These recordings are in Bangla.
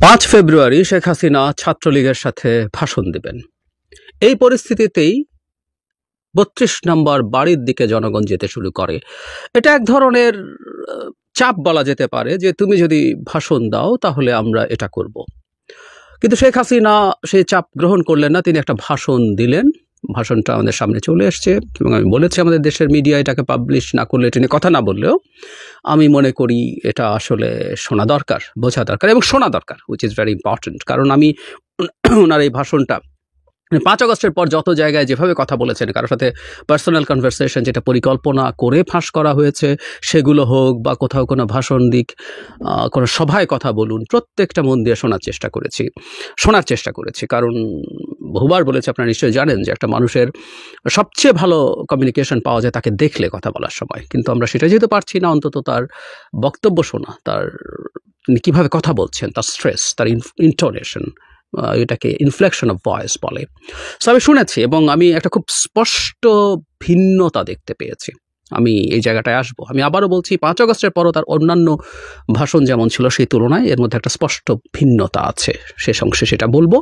৫ ফেব্রুয়ারি শেখ হাসিনা ছাত্রলীগের সাথে ভাষণ দিবেন। এই পরিস্থিতিতেই ৩২ নম্বর বাড়ির দিকে জনগণ যেতে শুরু করে। এটা এক ধরনের চাপ বলা যেতে পারে যে তুমি যদি ভাষণ দাও তাহলে আমরা এটা করব। কিন্তু শেখ হাসিনা সেই চাপ গ্রহণ করলেন না, তিনি একটা ভাষণ দিলেন। ভাষণটা আমাদের সামনে চলে এসছে এবং আমি বলেছি আমাদের দেশের মিডিয়া এটাকে পাবলিশ না করলে, এটা নিয়ে কথা না বললেও আমি মনে করি এটা আসলে শোনা দরকার, বোঝা দরকার এবং শোনা দরকার, উইচ ইজ ভেরি ইম্পর্টেন্ট। কারণ আমি ওনার এই ভাষণটা ৫ আগস্টের পর যত জায়গায় যেভাবে কথা বলেছেন, কারোর সাথে পার্সোনাল কনভারসেশন যেটা পরিকল্পনা করে ফাঁস করা হয়েছে সেগুলো হোক, বা কোথাও কোনো ভাষণ দিক, কোনো সভায় কথা বলুন, প্রত্যেকটা মন দিয়ে শোনার চেষ্টা করেছি। কারণ বহুবার বলেছি, আপনারা নিশ্চয়ই জানেন যে একটা মানুষের সবচেয়ে ভালো কমিউনিকেশন পাওয়া যায় তাকে দেখলে কথা বলার সময়। কিন্তু আমরা সেটা যেতে পারছি না, অন্তত তার বক্তব্য শোনা, তিনি কীভাবে কথা বলছেন, তার স্ট্রেস, তার ইন্টোনেশন, এটাকে ইনফ্লেকশন অফ ভয়েস বলে। সো আমি শুনেছি এবং আমি একটা খুব স্পষ্ট ভিন্নতা দেখতে পেয়েছি। আমি এই জায়গাটায় আসবো। আমি আবারও বলছি, ৫ আগস্টের পরও তার অন্যান্য ভাষণ যেমন ছিল সেই তুলনায় এর মধ্যে একটা স্পষ্ট ভিন্নতা আছে। শেষ অংশে সেটা বলবো।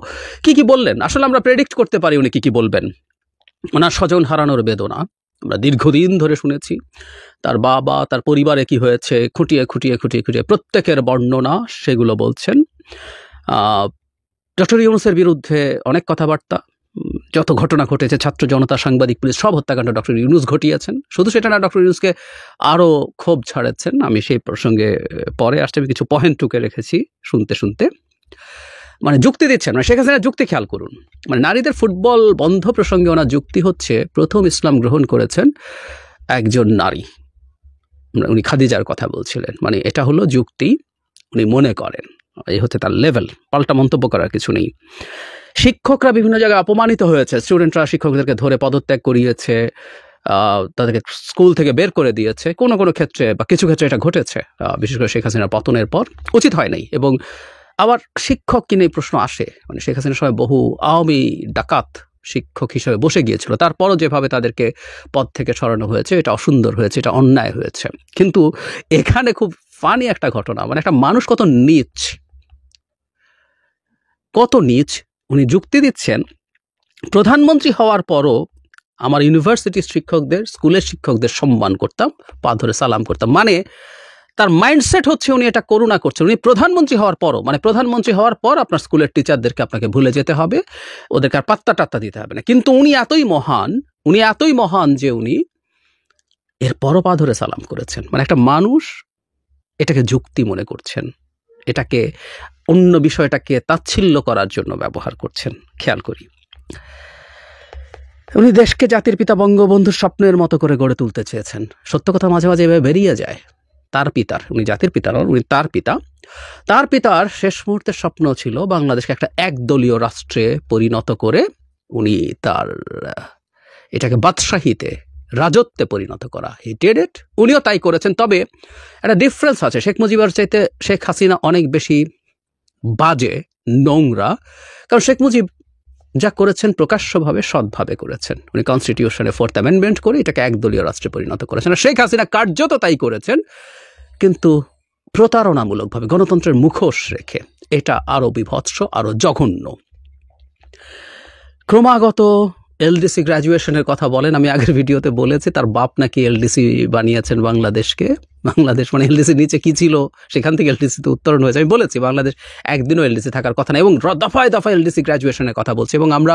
কি বললেন আসলে আমরা প্রেডিক্ট করতে পারি উনি কি বলবেন। ওনার স্বজন হারানোর বেদনা আমরা দীর্ঘদিন ধরে শুনেছি। তার বাবা, তার পরিবারে কি হয়েছে খুঁটিয়ে প্রত্যেকের বর্ণনা সেগুলো বলছেন। ডক্টর ইউনূসের বিরুদ্ধে অনেক কথাবার্তা, যত ঘটনা ঘটেছে, ছাত্র জনতা, সাংবাদিক, পুলিশ, সব হত্যাকাণ্ড ডক্টর ইউনূস ঘটিয়েছেন। শুধু সেটা না, ডক্টর ইউনূসকে আরও ক্ষোভ ছাড়াচ্ছেন। আমি সেই প্রসঙ্গে পরে আসতে আমি কিছু পয়েন্ট টুকে রেখেছি শুনতে মানে যুক্তি দিচ্ছেন, মানে শেখ হাসিনার যুক্তি খেয়াল করুন। মানে নারীদের ফুটবল বন্ধ প্রসঙ্গে ওনার যুক্তি হচ্ছে, প্রথম ইসলাম গ্রহণ করেছেন একজন নারী, উনি খাদিজার কথা বলছিলেন। মানে এটা হলো যুক্তি, উনি মনে করেন, এই হচ্ছে তার লেভেল, পাল্টা মন্তব্য করার কিছু নেই। শিক্ষকরা বিভিন্ন জায়গায় অপমানিত হয়েছে, স্টুডেন্টরা শিক্ষকদেরকে ধরে পদত্যাগ করিয়েছে, তাদেরকে স্কুল থেকে বের করে দিয়েছে। কোনো ক্ষেত্রে বা কিছু ক্ষেত্রে এটা ঘটেছে, বিশেষ করে শেখ হাসিনার পতনের পর। উচিত হয় নাই। এবং আবার শিক্ষক কিনে এই প্রশ্ন আসে, মানে শেখ হাসিনার সময় বহু আওয়ামী ডাকাত শিক্ষক হিসেবে বসে গিয়েছিল, তারপরও যেভাবে তাদেরকে পদ থেকে সরানো হয়েছে এটা অসুন্দর হয়েছে, এটা অন্যায় হয়েছে। কিন্তু এখানে খুব ফানি একটা ঘটনা, মানে একটা মানুষ কত নীচ। উনি যুক্তি দিচ্ছেন, প্রধানমন্ত্রী হওয়ার পরও আমার ইউনিভার্সিটির শিক্ষকদের, স্কুলের শিক্ষকদের সম্মান করতাম, পা ধরে সালাম করতাম। মানে তার মাইন্ডসেট হচ্ছে উনি এটা করুণা করছেন। উনি প্রধানমন্ত্রী হওয়ার পরও, মানে প্রধানমন্ত্রী হওয়ার পর আপনার স্কুলের টিচারদেরকে আপনাকে ভুলে যেতে হবে, ওদেরকে আর পাত্তা টাত্তা দিতে হবে না। কিন্তু উনি এতই মহান যে উনি এরপরও পা ধরে সালাম করেছেন। মানে একটা মানুষ এটাকে যুক্তি মনে করছেন, এটাকে অন্য বিষয়টাকে তাচ্ছিল্য করার জন্য ব্যবহার করছেন। খেয়াল করি, উনি দেশকে জাতির পিতা বঙ্গবন্ধুর স্বপ্নের মতো করে গড়ে তুলতে চেয়েছেন। সত্য কথা মাঝে মাঝে এভাবে বেরিয়ে যায়। উনি জাতির পিতা নন, উনি তার পিতার শেষ মুহূর্তের স্বপ্ন ছিল বাংলাদেশকে একটা একদলীয় রাষ্ট্রে পরিণত করে উনি এটাকে বাদশাহীতে, রাজত্বে পরিণত করা। হি ডিড ইট, উনিও তাই করেছেন। তবে একটা ডিফারেন্স আছে, শেখ মুজিবের চাইতে শেখ হাসিনা অনেক বেশি বাজে, নোংরা। কারণ শেখ মুজিব যা করেছেন প্রকাশ্যভাবে, সৎভাবে করেছেন। উনি কনস্টিটিউশনে 4th অ্যামেন্ডমেন্ট করে এটাকে একদলীয় রাষ্ট্রে পরিণত করেছেন। আর শেখ হাসিনা কার্যত তাই করেছেন, কিন্তু প্রতারণামূলকভাবে, গণতন্ত্রের মুখোশ রেখে। এটা আরো বিভৎস, আরো জঘন্য। ক্রমাগত এলডিসি গ্র্যাজুয়েশনের কথা বলেন। আমি আগের ভিডিওতে বলেছি তার বাপ নাকি এলডিসি বানিয়েছেন বাংলাদেশকে। বাংলাদেশ মানে এলডিসি নিচে কি ছিল, সেখান থেকে এলডিসিতে উত্তরণ হয়েছে। আমি বলেছি বাংলাদেশ একদিনও এলডিসি থাকার কথা না, এবং দফায় এলডিসি গ্র্যাজুয়েশনের কথা বলছি। এবং আমরা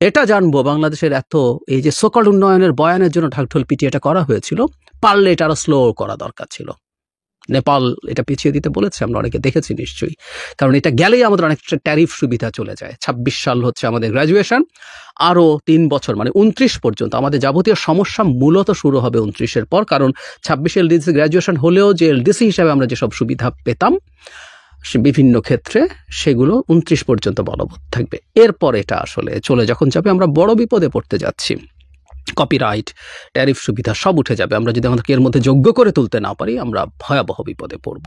এটা জানবো, বাংলাদেশের এত এই যে সকল উন্নয়নের বয়ানের জন্য ঢাকঢোল পিটিয়ে এটা করা হয়েছিল, পারলে এটা আরো স্লো করা দরকার ছিল। নেপাল এটা পিছিয়ে দিতে বলেছে, আমরা অনেকে দেখেছি নিশ্চয়ই। কারণ এটা গেলেই আমাদের অনেকটা ট্যারিফ সুবিধা চলে যায়। 26 সাল হচ্ছে আমাদের গ্র্যাজুয়েশন, আরও 3 বছর মানে 29 পর্যন্ত আমাদের যাবতীয় সমস্যা মূলত শুরু হবে 29-এর পর। কারণ 26 এলডিসি গ্র্যাজুয়েশন হলেও যে এলডিসি হিসাবে আমরা যেসব সুবিধা পেতাম বিভিন্ন ক্ষেত্রে, সেগুলো 29 পর্যন্ত বলবৎ থাকবে। এরপর এটা আসলে চলে যখন যাবে, আমরা বড় বিপদে পড়তে যাচ্ছি। কপিরাইট, ট্যারিফ সুবিধা সব উঠে যাবে। আমরা যদি আমাদেরকে এর মধ্যে যোগ্য করে তুলতে না পারি, আমরা ভয়াবহ বিপদে পড়ব।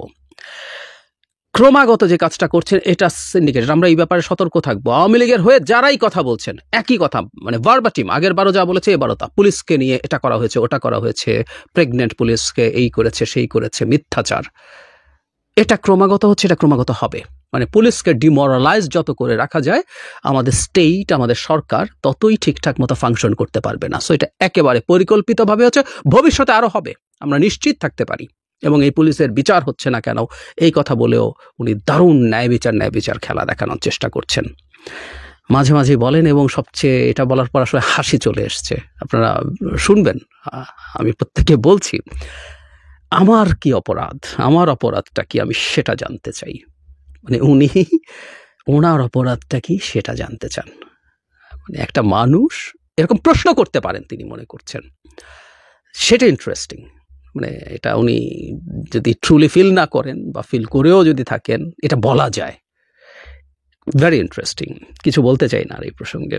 ক্রমাগত যে কাজটা করছেন এটা সিন্ডিকেটেড। আমরা এই ব্যাপারে সতর্ক থাকবো। আওয়ামী লীগের হয়ে যারাই কথা বলছেন একই কথা, মানে ভার্বাটিম, আগের বারও যা বলেছে এবারও তা। পুলিশকে নিয়ে এটা করা হয়েছে, ওটা করা হয়েছে, প্রেগনেন্ট পুলিশকে এই করেছে, সেই করেছে, মিথ্যাচার। এটা ক্রমাগত হচ্ছে, এটা ক্রমাগত হবে। মানে পুলিশকে ডিমোরালাইজ যত করে রাখা যায় আমাদের স্টেট, আমাদের সরকার ততই ঠিকঠাক মতো ফাংশন করতে পারবে না। সো এটা একেবারে পরিকল্পিতভাবে হচ্ছে, ভবিষ্যতে আরও হবে, আমরা নিশ্চিত থাকতে পারি। এবং এই পুলিশের বিচার হচ্ছে না কেন এই কথা বলেও উনি দারুণ ন্যায় বিচার খেলা দেখানোর চেষ্টা করছেন। মাঝে মাঝে বলেন, এবং সবচেয়ে এটা বলার পর আসলে হাসি চলে এসছে, আপনারা শুনবেন, আমি প্রত্যেককে বলছি, আমার কি অপরাধ, আমার অপরাধটা কি, আমি সেটা জানতে চাই। মানে উনি ওনার অপরাধটা কি সেটা জানতে চান। মানে একটা মানুষ এরকম প্রশ্ন করতে পারেন, তিনি মনে করছেন সেটা ইন্টারেস্টিং। মানে এটা উনি যদি ট্রুলি ফিল না করেন বা ফিল করেও যদি থাকেন, এটা বলা যায়, ভেরি ইন্টারেস্টিং। কিছু বলতে চাই না আর এই প্রসঙ্গে।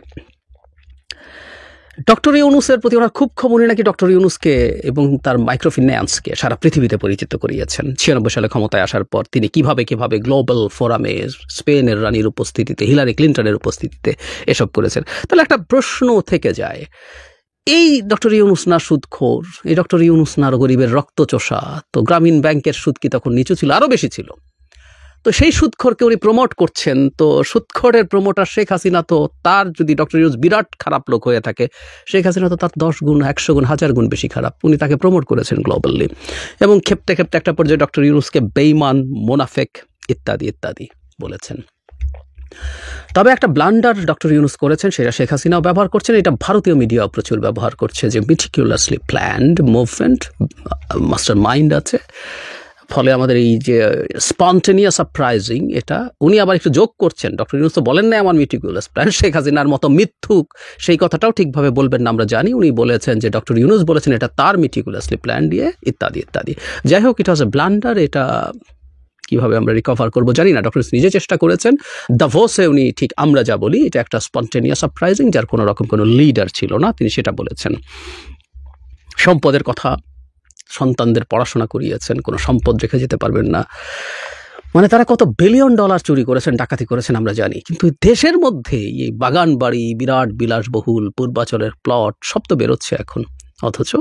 ডক্টর ইউনুসের প্রতি ওনার খুব ক্ষোভ। উনি নাকি ডক্টর ইউনুসকে এবং তার মাইক্রোফিন্যান্সকে সারা পৃথিবীতে পরিচিত করিয়েছেন। 96 সালে ক্ষমতায় আসার পর তিনি কিভাবে গ্লোবাল ফোরামে স্পেনের রানীর উপস্থিতিতে, হিলারি ক্লিন্টনের উপস্থিতিতে এসব করেছেন। তাহলে একটা প্রশ্ন থেকে যায়, এই ডক্টর ইউনুস না সুদখোর, এই ডক্টর ইউনুস না গরিবের রক্তচোষা? তো গ্রামীণ ব্যাংকের সুদ কি তখন নিচু ছিল? আরও বেশি ছিল। তো সেই সুদখোরকে উনি প্রমোট করছেন। তো সুদখোরের প্রমোটার শেখ হাসিনা, তো তার যদি ডক্টর ইউনুস বিরাট খারাপ লোক হয়ে থাকে, শেখ হাসিনা তো তার 10 গুণ, 100 গুণ, 1000 গুণ বেশি খারাপ। উনি তাকে প্রমোট করেছেন গ্লোবালি, এবং খেপতে একটা পর্যায়ে ডক্টর ইউনুসকে বেইমান, মোনাফেক ইত্যাদি ইত্যাদি বলেছেন। তবে একটা ব্লান্ডার ডক্টর ইউনুস করেছেন, সেটা শেখ হাসিনাও ব্যবহার করছেন, এটা ভারতীয় মিডিয়াও প্রচুর ব্যবহার করছে, যে meticulously planned movement, master mind আছে। ফলে আমাদের এই যে স্পন্টেনিয়াস সারপ্রাইজিং, এটা উনি আবার একটু যোগ করছেন। ডক্টর ইউনুস তো বলেন না আমার মিটিকুলাস প্ল্যান, শেখ হাসিনার মতো মিথ্যুক সেই কথাটাও ঠিকভাবে বলবেন না আমরা জানি। উনি বলেছেন যে ডক্টর ইউনুস বলেছেন এটা তার মিটিকুলাসলি প্ল্যান দিয়ে ইত্যাদি ইত্যাদি। যাই হোক, এটা হচ্ছে ব্লান্ডার। এটা কিভাবে আমরা রিকভার করবো জানি না। ডক্টর ইউনুস নিজে চেষ্টা করেছেন। দাভোসে উনি ঠিক আমরা যা বলি, এটা একটা স্পন্টেনিয়াস সারপ্রাইজিং, যার কোনো রকম কোনো লিডার ছিল না, তিনি সেটা বলেছেন। সম্পদের কথা, সন্তানদের পড়াশোনা করিয়েছেন, কোনো সম্পদ রেখে যেতে পারবেন না। মানে তারা কত $বিলিয়ন চুরি করেছেন, ডাকাতি করেছেন আমরা জানি। কিন্তু দেশের মধ্যে এই বাগান বাড়ি, বিরাট বিলাসবহুল পূর্বাচলের প্লট সব তো বেরোচ্ছে এখন, অথচ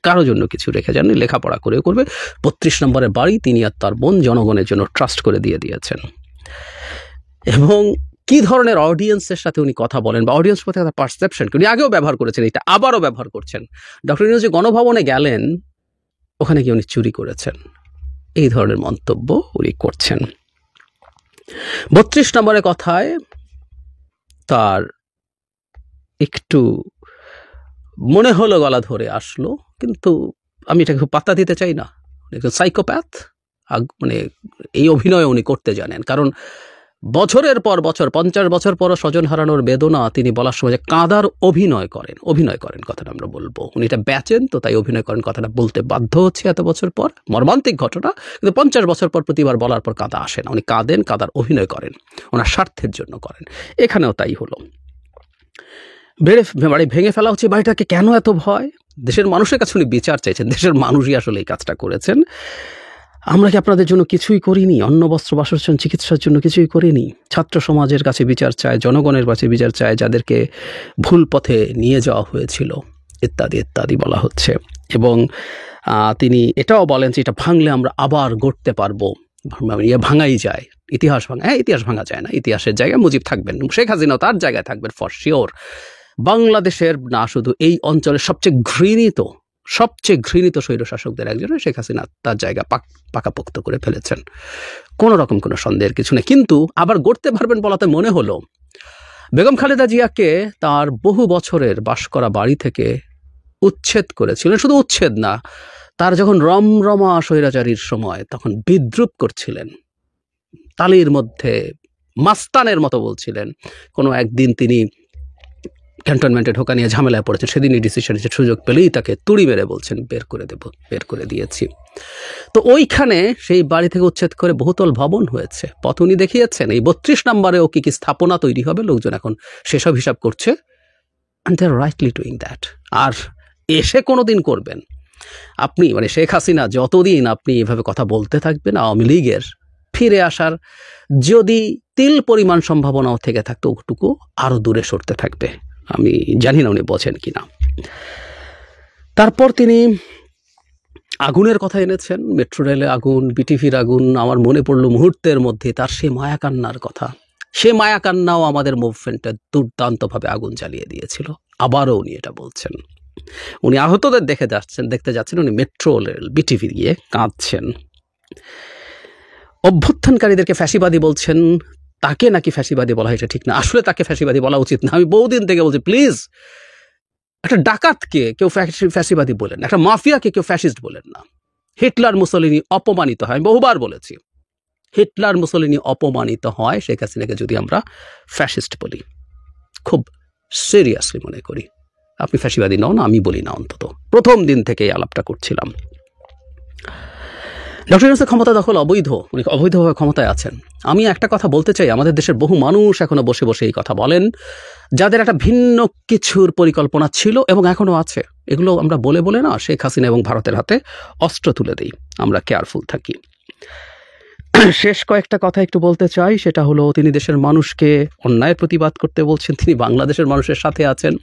কারোর জন্য কিছু রেখে যাননি। লেখাপড়া করে করবে 32 নম্বরের বাড়ি তিনি আর তার বোন জনগণের জন্য ট্রাস্ট করে দিয়ে দিয়েছেন। এবং কি ধরনের অডিয়েন্সের সাথে উনি কথা বলেন, বা অডিয়েন্স প্রতি তার পারসেপশন, উনি আগেও ব্যবহার করেছেন, এটা আবারও ব্যবহার করছেন। ডক্টর ইউনুস যে গণভবনে গেলেন, ওখানে গিয়ে উনি চুরি করেছেন, এই ধরনের মন্তব্য উনি করছেন। 32 নম্বরের কথায় তার একটু মনে হলো গলা ধরে আসলো, কিন্তু আমি এটাকে খুব পাত্তা দিতে চাই না। সাইকোপ্যাথ, মানে এই অভিনয় উনি করতে জানেন। কারণ বছরের পর বছর, 50 বছর পর স্বজন হারানোর বেদনা তিনি বলার সময় যে কাঁদার অভিনয় করেন কথাটা আমরা বলবো। উনি এটা বেচেন, তো তাই অভিনয় করেন কথাটা বলতে বাধ্য হচ্ছে এত বছর পর। মর্মান্তিক ঘটনা, কিন্তু 50 বছর পর প্রতিবার বলার পর কাঁদা আসে না। উনি কাঁদার অভিনয় করেন, ওনার স্বার্থের জন্য করেন। এখানেও তাই হলো। বাড়ি ভেঙে ফেলা হচ্ছে, বাড়িটাকে কেন এত ভয়? দেশের মানুষের কাছে উনি বিচার চাইছেন। দেশের মানুষই আসলে এই কাজটা করেছেন। আমরা কি আপনাদের জন্য কিছুই করিনি? অন্ন, বস্ত্র, বাসস্থান, চিকিৎসার জন্য কিছুই করিনি? ছাত্র সমাজের কাছে বিচার চায়, জনগণের কাছে বিচার চায়, যাদেরকে ভুল পথে নিয়ে যাওয়া হয়েছিল, ইত্যাদি ইত্যাদি বলা হচ্ছে। এবং তিনি এটাও বলেন যে এটা ভাঙলে আমরা আবার গড়তে পারবো। ভাঙাই যায়, ইতিহাস ভাঙা, ইতিহাস ভাঙা যায় না। ইতিহাসের জায়গায় মুজিব থাকবেন, শেখ হাসিনাও তার জায়গায় থাকবেন ফর শিওর। বাংলাদেশের না, শুধু এই অঞ্চলের সবচেয়ে ঘৃণিত স্বৈরশাসকদের একজন শেখ হাসিনা তার জায়গা পাকাপোক্ত করে ফেলেছেন, কোনো রকম কোনো সন্দেহের কিছু নেই। কিন্তু আবার গড়তে পারবেন বলাতে মনে হলো, বেগম খালেদা জিয়াকে তার বহু বছরের বাস করা বাড়ি থেকে উচ্ছেদ করেছিলেন। শুধু উচ্ছেদ না, তার যখন রমরমা স্বৈরাচারীর সময় তখন বিদ্রুপ করছিলেন, তালির মধ্যে মাস্তানের মতো বলছিলেন। কোনো একদিন তিনি ক্যান্টনমেন্টে ঢোকা নিয়ে ঝামেলায় পড়েছেন, সেদিনই ডিসিশন নিয়েছে, সুযোগ পেলেই তাকে তুড়ি মেরে বলছেন বের করে দিয়েছি। তো ওইখানে সেই বাড়ি থেকে উচ্ছেদ করে বহুতল ভবন হয়েছে, পথ উনি দেখিয়েছেন। এই 32 নম্বরেও কি স্থাপনা তৈরি হবে, লোকজন এখন সেসব হিসাব করছে। and they are rightly doing that। আর এসে কোনোদিন করবেন আপনি, মানে শেখ হাসিনা যতদিন আপনি এভাবে কথা বলতে থাকবেন, আওয়ামী লীগের ফিরে আসার যদি তিল পরিমাণ সম্ভাবনাও থেকে থাকতো, ওটুকু আরো দূরে সরতে থাকবে। আমি জানি না উনি বোঝেন কিনা। তারপর তিনি আগুনের কথা এনেছেন, মেট্রো রেলে আগুন, বিটিভির আগুন। আমার মনে পড়ল মুহূর্তের মধ্যে তার সেই মায়াকান্নার কথা। সে মায়াকান্নাও আমাদের মুভমেন্টে দুর্দান্তভাবে আগুন জ্বালিয়ে দিয়েছিল। আবারও উনি এটা বলছেন। উনি আহতদের দেখতে যাচ্ছেন, উনি মেট্রো রেল বিটিভি গিয়ে কাঁদছেন। অভ্যুত্থানকারীদেরকে ফ্যাসিবাদী বলছেন, তাকে নাকি ফ্যাসিবাদী বলা এটা ঠিক না। আসলে তাকে ফ্যাসিবাদী বলা উচিত না। আমি বহুদিন থেকে বলছি, প্লিজ, একটা ডাকাতকে কেউ ফ্যাসিবাদী বলেন না, একটা মাফিয়াকে কেউ ফ্যাসিস্ট বলেন না। হিটলার মুসলিনি অপমানিত হয়, আমি বহুবার বলেছি, হিটলার মুসলিনি অপমানিত হয়, শেখ হাসিনাকে যদি আমরা ফ্যাসিস্ট বলি খুব সিরিয়াসলি মনে করি। আপনি ফ্যাসিবাদী নন, আমি বলি না, অন্তত প্রথম দিন থেকে এই আলাপটা করছিলাম। ডক্টর ইউনূসের ক্ষমতা দখল অবৈধ, উনি অবৈধভাবে ক্ষমতায় আছেন। আমি একটা কথা বলতে চাই, আমাদের দেশের বহু মানুষ এখনো বসে বসে এই কথা বলেন, যাদের একটা ভিন্ন কিছুর পরিকল্পনা ছিল এবং এখনো আছে। এগুলো আমরা বলে বলে না শেখ হাসিনা এবং ভারতের হাতে অস্ত্র তুলে দিই। আমরা কেয়ারফুল থাকি। শেষ কয়েকটা কথা একটু বলতে চাই, সেটা হলো তিনি দেশের মানুষকে অন্যায়ের প্রতিবাদ করতে বলছেন, তিনি বাংলাদেশের মানুষের সাথে আছেন।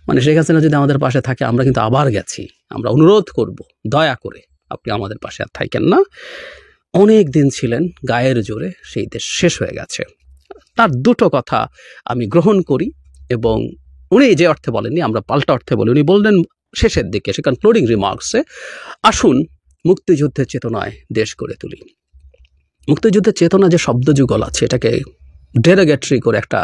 মানে শেখ হাসিনা যদি আমাদের পাশে থাকে, আমরা কিন্তু আবার গেছি। আমরা অনুরোধ করব, দয়া করে আপনি আমাদের পাশে আর থাকেন না। অনেক দিন ছিলেন গায়ের জোরে, সেই দেশ শেষ হয়ে গেছে। তার দুটো কথা আমি গ্রহণ করি, এবং উনি যে অর্থে বলেননি, আমরা পাল্টা অর্থে বলি। উনি বললেন শেষের দিকে, সে কনক্লুডিং রিমার্কসে, আসুন মুক্তিযুদ্ধের চেতনায় দেশ গড়ে তুলি। মুক্তিযুদ্ধের চেতনা যে শব্দযুগল আছে, এটাকে ডেরোগেটরি করে একটা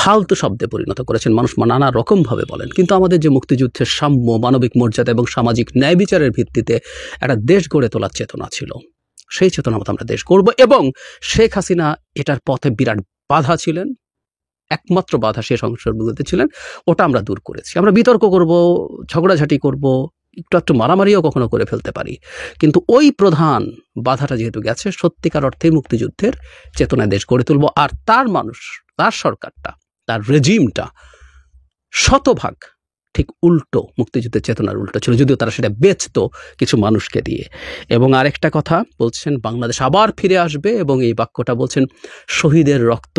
ফালতু শব্দে পরিণত করেছেন। মানুষ নানা রকমভাবে বলেন, কিন্তু আমাদের যে মুক্তিযুদ্ধের সাম্য, মানবিক মর্যাদা এবং সামাজিক ন্যায় বিচারের ভিত্তিতে একটা দেশ গড়ে তোলার চেতনা ছিল, সেই চেতনা মতো আমরা দেশ গড়ব। এবং শেখ হাসিনা এটার পথে বিরাট বাধা ছিলেন, একমাত্র বাধা সে সংসদগুলোতে ছিলেন, ওটা আমরা দূর করেছি। আমরা বিতর্ক করব, ঝগড়াঝাটি করব, একটু মারামারিও কখনো করে ফেলতে পারি, কিন্তু ওই প্রধান বাধাটা যেহেতু গেছে, সত্যিকার অর্থে মুক্তিযুদ্ধের চেতনায় দেশ গড়ে তুলব। আর তার মানুষ, তার সরকারটা, তার রেজিমটা শতভাগ ঠিক উল্টো, মুক্তিযুদ্ধের চেতনার উল্টো ছিল, যদিও তারা সেটা বেচত কিছু মানুষকে দিয়ে। এবং আরেকটা কথা বলছেন, বাংলাদেশ আবার ফিরে আসবে, এবং এই বাক্যটা বলছেন, শহীদের রক্ত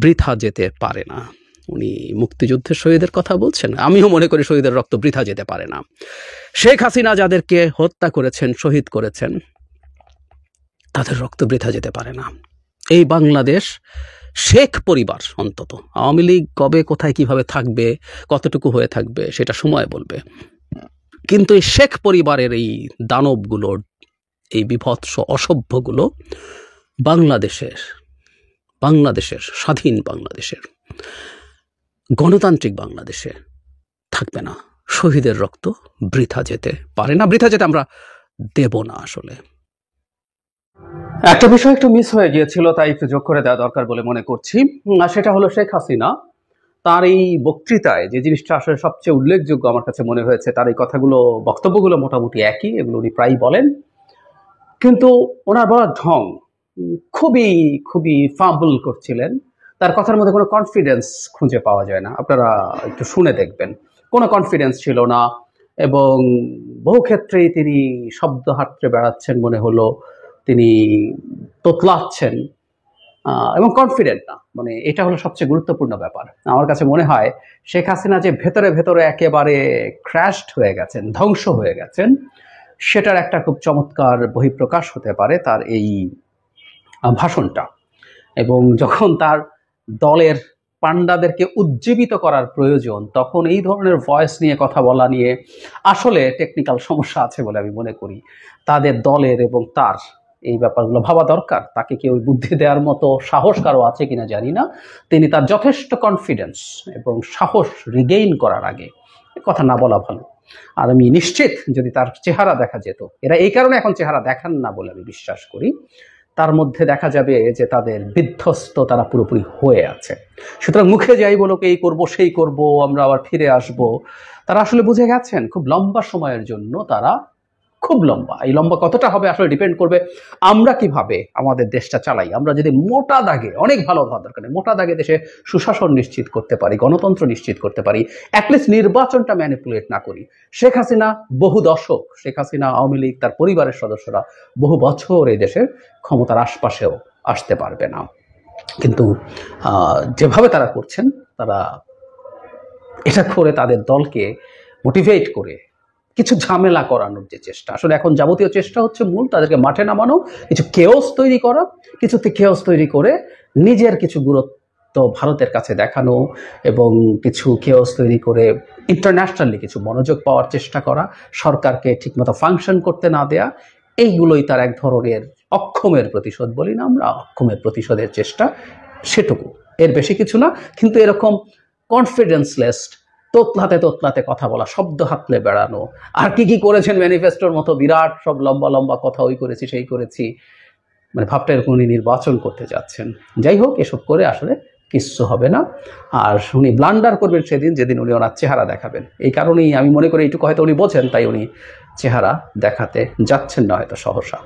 বৃথা যেতে পারে না। উনি মুক্তিযুদ্ধের শহীদের কথা বলছেন। আমিও মনে করি শহীদের রক্ত বৃথা যেতে পারে না। শেখ হাসিনা যাদেরকে হত্যা করেছেন, শহীদ করেছেন, তাদের রক্ত বৃথা যেতে পারে না। এই বাংলাদেশ, শেখ পরিবার অন্তত, আওয়ামী লীগ কবে কোথায় কিভাবে থাকবে, কতটুকু হয়ে থাকবে, সেটা সময় বলবে, কিন্তু এই শেখ পরিবারের এই দানবগুলোর, এই বিভৎস অসভ্যগুলো বাংলাদেশের স্বাধীন বাংলাদেশের, গণতান্ত্রিক বাংলাদেশে থাকবে না। শহীদের রক্ত বৃথা যেতে পারে না, বৃথা যেতে আমরা দেব না। আসলে একটা বিষয় একটু মিস হয়ে গিয়েছিল, তাই একটু যোগ করে দেওয়া দরকার বলে মনে করছি। আর সেটা হলো শেখ হাসিনা তার এই বক্তৃতায় যে জিনিসটা আসলে সবচেয়ে উল্লেখযোগ্য আমার কাছে মনে হয়েছে, তার এই কথাগুলো, বক্তব্যগুলো মোটামুটি একই, এগুলো উনি প্রায়ই বলেন, কিন্তু ওনার বলার ঢং খুবই খুবই ফাম্বল করছিলেন। তার কথার মধ্যে কোনো কনফিডেন্স খুঁজে পাওয়া যায় না। আপনারা একটু শুনে দেখবেন, কোনো কনফিডেন্স ছিল না, এবং বহু ক্ষেত্রেই তিনি শব্দ হাতড়ে বেড়াচ্ছেন, মনে হলো তিনি তোতলাচ্ছেন, এবং কনফিডেন্ট না। মানে এটা হলো সবচেয়ে গুরুত্বপূর্ণ ব্যাপার। আমার কাছে মনে হয় শেখ হাসিনা যে ভেতরে ভেতরে একেবারে ক্র্যাশড হয়ে গেছেন, ধ্বংস হয়ে গেছেন, সেটার একটা খুব চমৎকার বহিঃপ্রকাশ হতে পারে তার এই ভাষণটা। এবং যখন তার দলের পান্ডাদেরকে উজ্জীবিত করার প্রয়োজন, তখন এই ধরনের ভয়েস নিয়ে কথা বলা নিয়ে আসলে টেকনিক্যাল সমস্যা আছে বলে আমি মনে করি। তাদের দলের এবং তার এই ব্যাপারগুলো ভাবা দরকার। তাকে কেউ বুদ্ধি দেওয়ার মতো সাহস কারো আছে কিনা জানি না। তিনি তার যথেষ্ট কনফিডেন্স এবং সাহস রিগেইন করার আগে কথা না বলা ভালো। আর আমি নিশ্চিত যদি তার চেহারা দেখা যেত, এরা এই কারণে এখন চেহারা দেখান না বলে আমি বিশ্বাস করি, তার মধ্যে দেখা যাবে যে তাদের বিধ্বস্ত তারা পুরোপুরি হয়ে আছে। সুতরাং মুখে যাই বলো, এই করব সেই করব, আমরা আবার ফিরে আসব, তারা আসলে বুঝে গেছেন খুব লম্বা সময়ের জন্য, তারা খুব লম্বা, এই লম্বা কতটা হবে আসলে ডিপেন্ড করবে আমরা কিভাবে আমাদের দেশটা চালাই। আমরা যদি মোটা দাগে, অনেক ভালো হওয়ার দরকার নেই, মোটা দাগে দেশে সুশাসন নিশ্চিত করতে পারি, গণতন্ত্র নিশ্চিত করতে পারি, অ্যাটলিস্ট নির্বাচনটা ম্যানিপুলেট না করি। শেখ হাসিনা বহু দশক, শেখ হাসিনা, আওয়ামী লীগ, তার পরিবারের সদস্যরা বহু বছর এই দেশের ক্ষমতার আশপাশেও আসতে পারবে না। কিন্তু যেভাবে তারা করছেন, তারা এটা করে তাদের দলকে মোটিভেট করে কিছু ঝামেলা করানোর যে চেষ্টা, আসলে এখন যাবতীয় চেষ্টা হচ্ছে মূল তাদেরকে মাঠে নামানো, কিছু কেওস তৈরি করা, কিছুতে কেওস তৈরি করে নিজের কিছু গুরুত্ব ভারতের কাছে দেখানো এবং কিছু কেওস তৈরি করে ইন্টারন্যাশনালি কিছু মনোযোগ পাওয়ার চেষ্টা করা, সরকারকে ঠিকমতো ফাংশন করতে না দেয়া, এইগুলোই তার এক ধরনের অক্ষমের প্রতিশোধ বলি না আমরা, অক্ষমের প্রতিশোধের চেষ্টা, সেটুকু, এর বেশি কিছু না। কিন্তু এরকম কনফিডেন্সলেস, তোতলাতে তোতলাতে কথা বলা, শব্দ হাতলে বেড়ানো, আর কি কি করেছেন ম্যানিফেস্টোর মতো বিরাট সব লম্বা লম্বা কথা, ওই করেছি সেই করেছি, মানে ভাবটা এরকম উনি নির্বাচন করতে যাচ্ছেন। যাই হোক, এসব করে আসলে কিচ্ছু হবে না। আর উনি ব্লান্ডার করবেন সেদিন যেদিন উনি ওনার চেহারা দেখাবেন। এই কারণেই আমি মনে করি এইটুকু হয়তো উনি বোঝেন, তাই উনি চেহারা দেখাতে যাচ্ছেন না হয়তো সহসা।